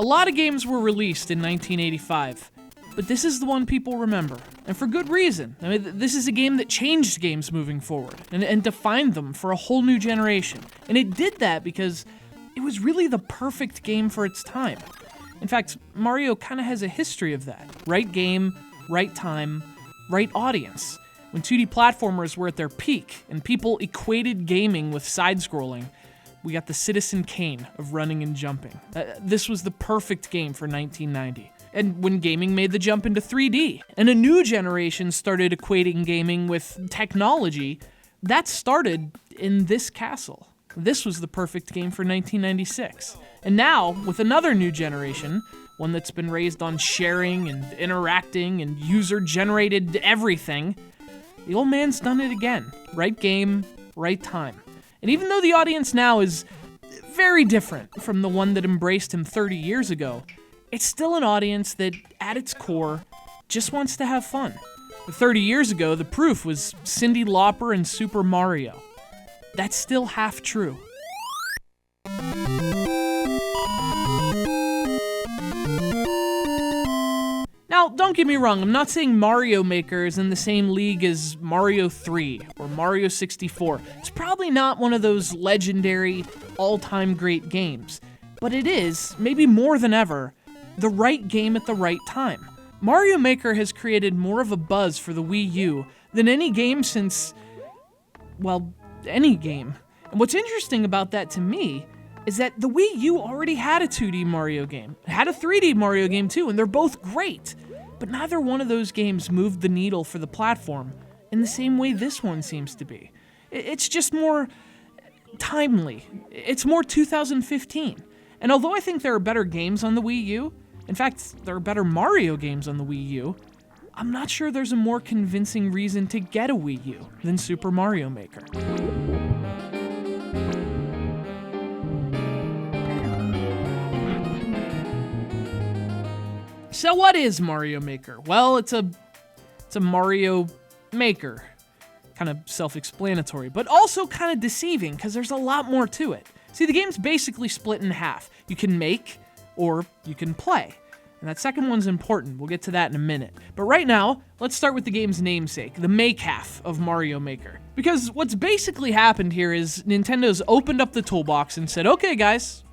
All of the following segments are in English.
lot of games were released in 1985, but this is the one people remember, and for good reason. I mean, this is a game that changed games moving forward, and defined them for a whole new generation. And it did that because it was really the perfect game for its time. In fact, Mario kind of has a history of that. Right game, right time, right audience. When 2D platformers were at their peak, and people equated gaming with side-scrolling, we got the Citizen Kane of running and jumping. This was the perfect game for 1990. And when gaming made the jump into 3D, and a new generation started equating gaming with technology, that started in this castle. This was the perfect game for 1996. And now, with another new generation, one that's been raised on sharing and interacting and user-generated everything, the old man's done it again. Right game, right time. And even though the audience now is very different from the one that embraced him 30 years ago, it's still an audience that, at its core, just wants to have fun. 30 years ago, the proof was Cyndi Lauper and Super Mario. That's still half true. Now, don't get me wrong, I'm not saying Mario Maker is in the same league as Mario 3 or Mario 64. It's probably not one of those legendary, all-time great games. But it is, maybe more than ever, the right game at the right time. Mario Maker has created more of a buzz for the Wii U than any game since, well, any game. And what's interesting about that to me is that the Wii U already had a 2D Mario game. It had a 3D Mario game too, and they're both great. But neither one of those games moved the needle for the platform in the same way this one seems to be. It's just more timely. It's more 2015. And although I think there are better games on the Wii U, in fact, there are better Mario games on the Wii U, I'm not sure there's a more convincing reason to get a Wii U than Super Mario Maker. So what is Mario Maker? Well, it's a Mario Maker. Kind of self-explanatory, but also kind of deceiving because there's a lot more to it. See, the game's basically split in half. You can make or you can play. And that second one's important. We'll get to that in a minute. But right now, let's start with the game's namesake, the make half of Mario Maker. Because what's basically happened here is Nintendo's opened up the toolbox and said, okay guys,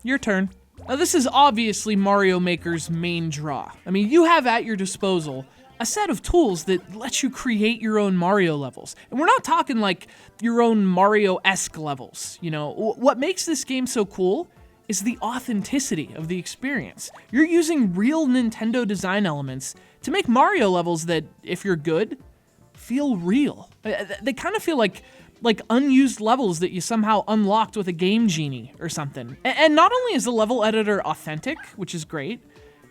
your turn. Now this is obviously Mario Maker's main draw. I mean, you have at your disposal a set of tools that lets you create your own Mario levels. And we're not talking like your own Mario-esque levels. You know, what makes this game so cool is the authenticity of the experience. You're using real Nintendo design elements to make Mario levels that, if you're good, feel real. They kind of feel like unused levels that you somehow unlocked with a Game Genie or something. And not only is the level editor authentic, which is great,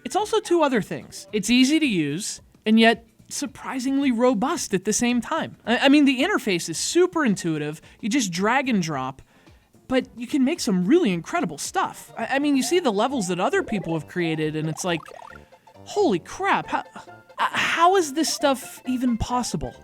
it's also two other things. It's easy to use, and yet surprisingly robust at the same time. I mean, the interface is super intuitive. You just drag and drop, but you can make some really incredible stuff. I mean, you see the levels that other people have created, and it's like, holy crap, how is this stuff even possible?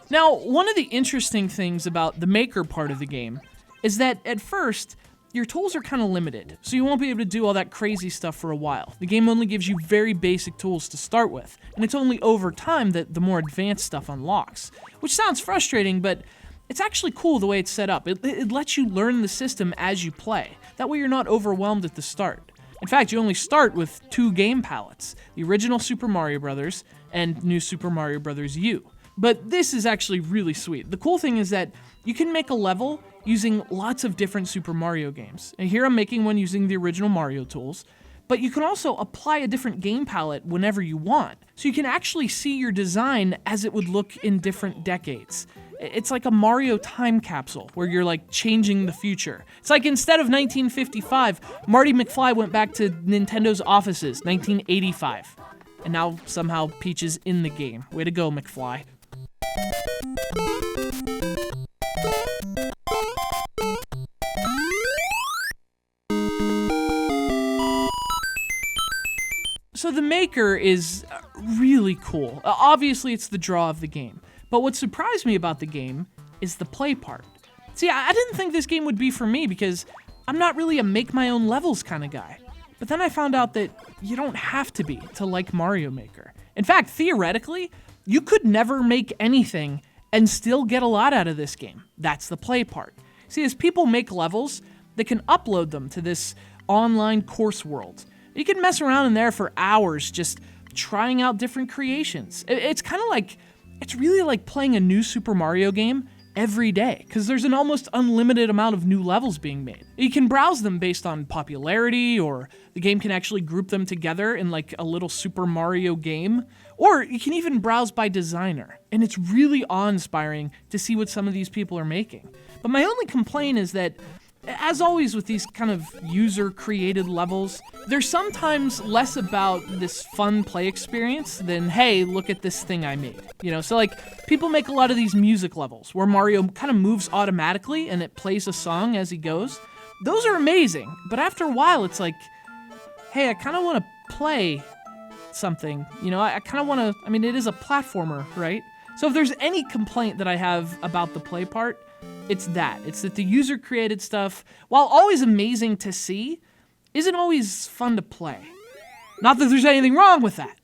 Now, one of the interesting things about the Maker part of the game is that at first, your tools are kind of limited, so you won't be able to do all that crazy stuff for a while. The game only gives you very basic tools to start with, and it's only over time that the more advanced stuff unlocks. Which sounds frustrating, but it's actually cool the way it's set up. It lets you learn the system as you play. That way you're not overwhelmed at the start. In fact, you only start with 2 game palettes, the original Super Mario Bros. And New Super Mario Bros. U. But this is actually really sweet. The cool thing is that you can make a level using lots of different Super Mario games. And here I'm making one using the original Mario tools, but you can also apply a different game palette whenever you want. So you can actually see your design as it would look in different decades. It's like a Mario time capsule where you're like changing the future. It's like instead of 1955, Marty McFly went back to Nintendo's offices, 1985. And now somehow Peach is in the game. Way to go, McFly. So the Maker is really cool. Obviously, it's the draw of the game. But what surprised me about the game is the play part. See, I didn't think this game would be for me because I'm not really a make-my-own-levels kind of guy. But then I found out that you don't have to be to like Mario Maker. In fact, theoretically, you could never make anything and still get a lot out of this game. That's the play part. See, as people make levels, they can upload them to this online course world. You can mess around in there for hours just trying out different creations. It's kind of like, it's really like playing a new Super Mario game every day, because there's an almost unlimited amount of new levels being made. You can browse them based on popularity, or the game can actually group them together in like a little Super Mario game, or you can even browse by designer, and it's really awe-inspiring to see what some of these people are making. But my only complaint is that, as always with these kind of user-created levels, they're sometimes less about this fun play experience than, hey, look at this thing I made. You know, so like, people make a lot of these music levels where Mario kind of moves automatically and it plays a song as he goes. Those are amazing, but after a while it's like, hey, I kind of want to play something. You know, I kind of want to, I mean, it is a platformer, right? So if there's any complaint that I have about the play part, it's that the user-created stuff, while always amazing to see, isn't always fun to play. Not that there's anything wrong with that.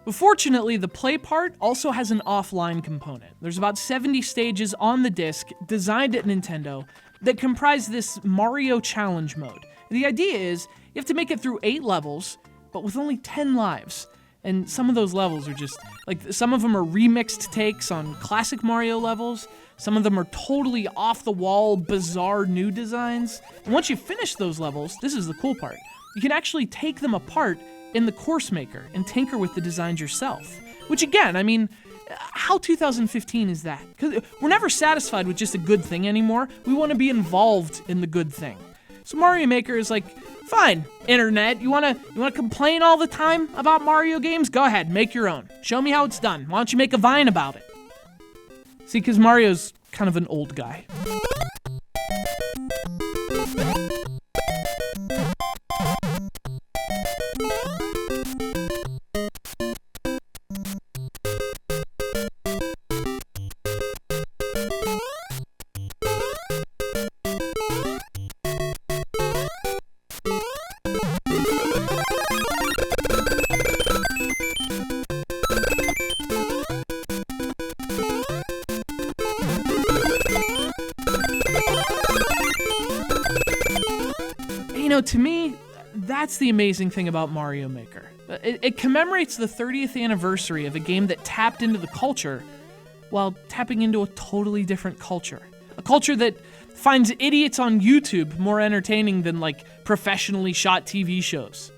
But fortunately, the play part also has an offline component. There's about 70 stages on the disc, designed at Nintendo, that comprise this Mario Challenge mode. The idea is, you have to make it through 8 levels, but with only 10 lives. And some of those levels are just, like, some of them are remixed takes on classic Mario levels. Some of them are totally off-the-wall, bizarre new designs. And once you finish those levels, this is the cool part, you can actually take them apart in the Course Maker and tinker with the designs yourself. Which again, I mean, how 2015 is that? Because we're never satisfied with just a good thing anymore. We want to be involved in the good thing. So Mario Maker is like, fine, internet, you wanna complain all the time about Mario games? Go ahead, make your own. Show me how it's done. Why don't you make a Vine about it? See, because Mario's kind of an old guy. You know, to me, that's the amazing thing about Mario Maker. It commemorates the 30th anniversary of a game that tapped into the culture while tapping into a totally different culture. A culture that finds idiots on YouTube more entertaining than, like, professionally shot TV shows.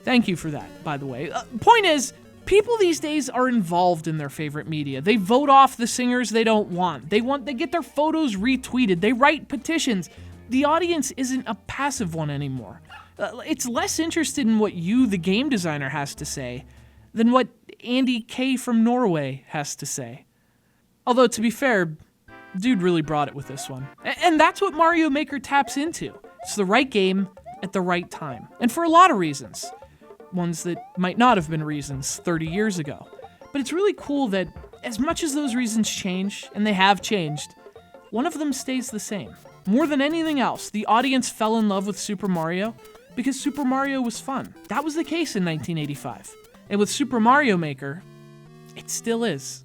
Thank you for that, by the way. Point is, people these days are involved in their favorite media. They vote off the singers they don't want. They get their photos retweeted. They write petitions. The audience isn't a passive one anymore. It's less interested in what you, the game designer, has to say than what Andy K. from Norway has to say. Although, to be fair, dude really brought it with this one. And that's what Mario Maker taps into. It's the right game at the right time. And for a lot of reasons. Ones that might not have been reasons 30 years ago. But it's really cool that as much as those reasons change, and they have changed, one of them stays the same. More than anything else, the audience fell in love with Super Mario because Super Mario was fun. That was the case in 1985. And with Super Mario Maker, it still is.